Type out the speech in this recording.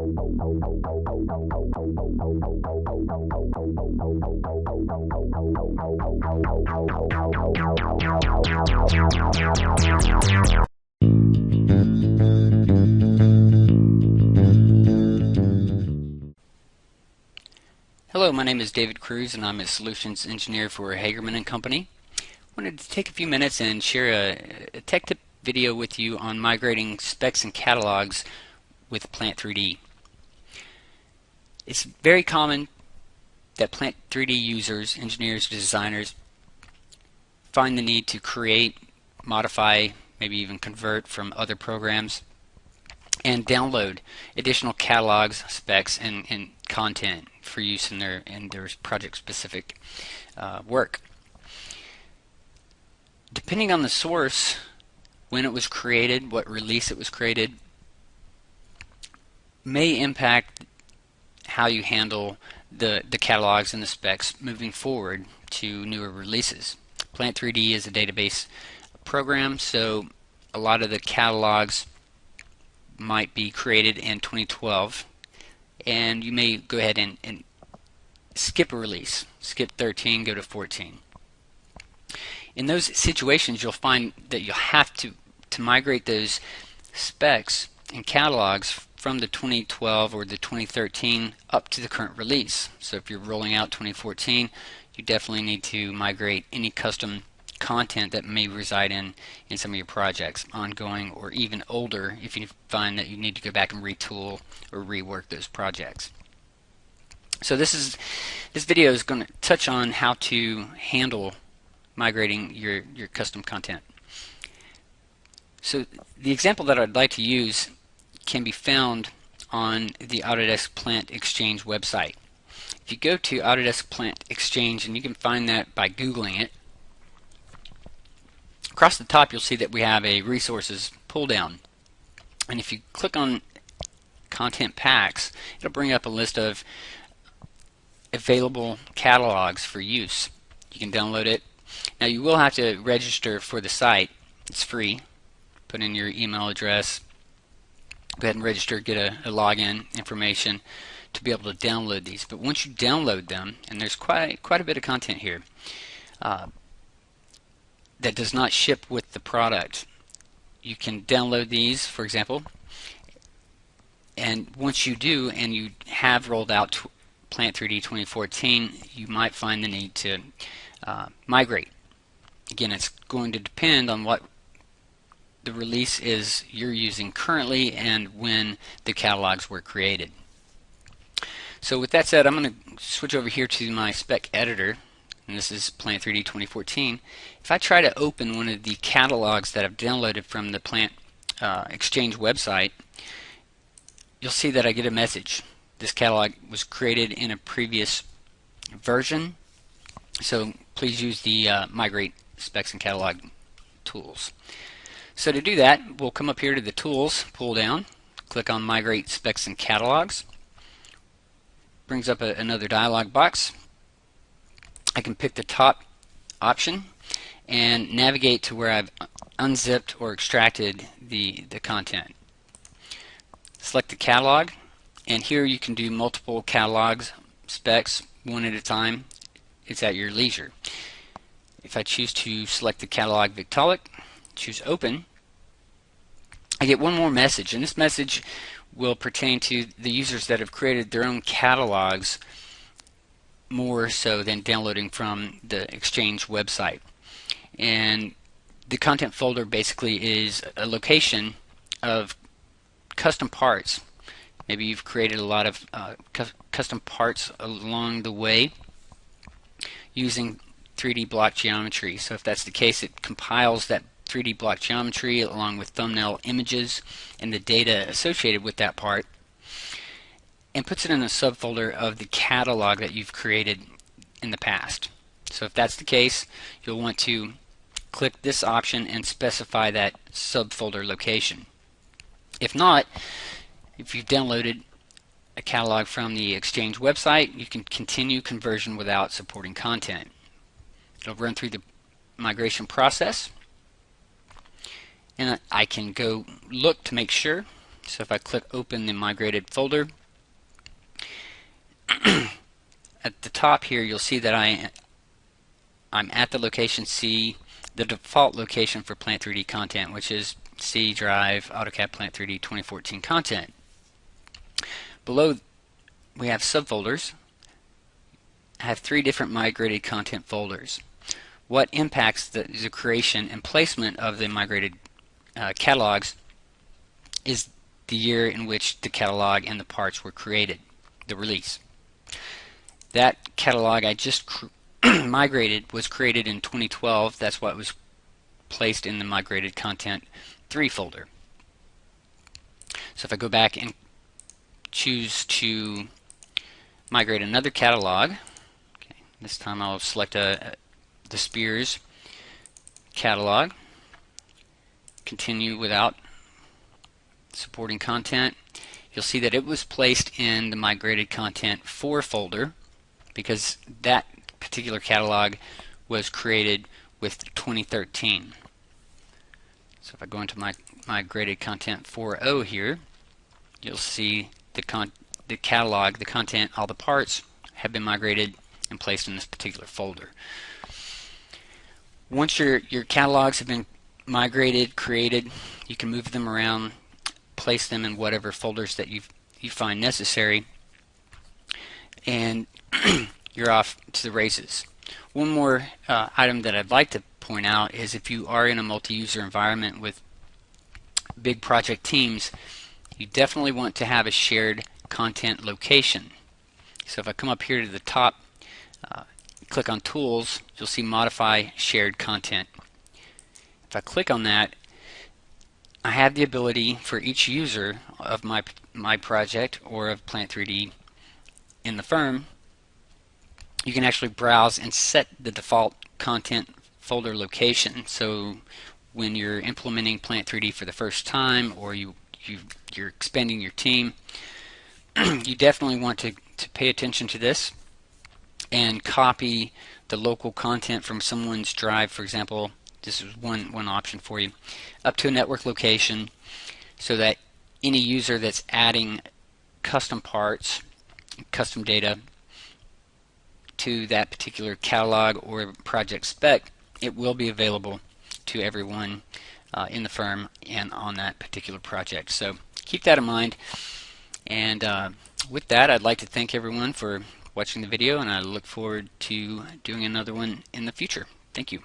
Hello, my name is David Cruz and I'm a solutions engineer for Hagerman and Company. I wanted to take a few minutes and share a tech tip video with you on migrating specs and catalogs with Plant 3D. It's very common that Plant 3D users, engineers, designers find the need to create, modify, maybe even convert from other programs and download additional catalogs, specs, and content for use in their project-specific work. Depending on the source, when it was created, what release it was created, may impact how you handle the catalogs and the specs moving forward to newer releases. Plant 3D is a database program, so a lot of the catalogs might be created in 2012, and you may go ahead and skip a release, skip 13, go to 14. In those situations, you'll find that you'll have to migrate those specs and catalogs from the 2012 or the 2013 up to the current release. So if you're rolling out 2014, you definitely need to migrate any custom content that may reside in some of your projects, ongoing or even older, if you find that you need to go back and retool or rework those projects. So this video is going to touch on how to handle migrating your custom content. So the example that I'd like to use can be found on the Autodesk Plant Exchange website. If you go to Autodesk Plant Exchange, and you can find that by Googling it, across the top you'll see that we have a resources pull down, and if you click on content packs, it'll bring up a list of available catalogs for use. You can download it. Now you will have to register for the site. It's free. Put in your email address, go ahead and register, get a login information to be able to download these. But once you download them, and there's quite a bit of content here that does not ship with the product, you can download these, for example, and once you do and you have rolled out Plant 3D 2014, you might find the need to migrate. Again, it's going to depend on what the release is you're using currently and when the catalogs were created. So with that said, I'm going to switch over here to my spec editor, and this is Plant 3D 2014. If I try to open one of the catalogs that I've downloaded from the Plant Exchange website, you'll see that I get a message. This catalog was created in a previous version, so please use the Migrate Specs and Catalog tools. So to do that, we'll come up here to the Tools, pull down, click on Migrate Specs and Catalogs. Brings up another dialog box. I can pick the top option and navigate to where I've unzipped or extracted the content. Select the catalog, and here you can do multiple catalogs, specs, one at a time. It's at your leisure. If I choose to select the catalog Victolic, choose Open, I get one more message, and this message will pertain to the users that have created their own catalogs more so than downloading from the Exchange website. And the content folder basically is a location of custom parts. Maybe you've created a lot of custom parts along the way using 3D block geometry. So if that's the case, it compiles that 3D block geometry along with thumbnail images and the data associated with that part and puts it in a subfolder of the catalog that you've created in the past. So if that's the case, you'll want to click this option and specify that subfolder location. If not, if you've downloaded a catalog from the Exchange website, you can continue conversion without supporting content. It'll run through the migration process, and I can go look to make sure So if I click open the migrated folder, at the top here you'll see that I'm at the location C, the default location for Plant 3D content, which is C drive AutoCAD Plant 3D 2014 content. Below we have subfolders. I have 3 different migrated content folders. What impacts the creation and placement of the migrated catalogs is the year in which the catalog and the parts were created, the release. That catalog I just migrated was created in 2012. That's why it was placed in the migrated content 3 folder. So if I go back and choose to migrate another catalog, okay, this time I'll select the Spears catalog, continue without supporting content. You'll see that it was placed in the migrated content 4 folder because that particular catalog was created with 2013. So if I go into my migrated content 4.0 here, you'll see the catalog, the content, all the parts have been migrated and placed in this particular folder. Once your catalogs have been migrated, created, you can move them around, place them in whatever folders that you find necessary, and you're off to the races. One more item that I'd like to point out is if you are in a multi-user environment with big project teams, you definitely want to have a shared content location. So if I come up here to the top, click on Tools, you'll see Modify Shared Content. If I click on that, I have the ability for each user of my project or of Plant 3D in the firm, you can actually browse and set the default content folder location. So when you're implementing Plant 3D for the first time, or you're expanding your team, you definitely want to pay attention to this and copy the local content from someone's drive. For example, this is one option for you, up to a network location, so that any user that's adding custom parts, custom data to that particular catalog or project spec, it will be available to everyone in the firm and on that particular project. So keep that in mind. And with that, I'd like to thank everyone for watching the video, and I look forward to doing another one in the future. Thank you.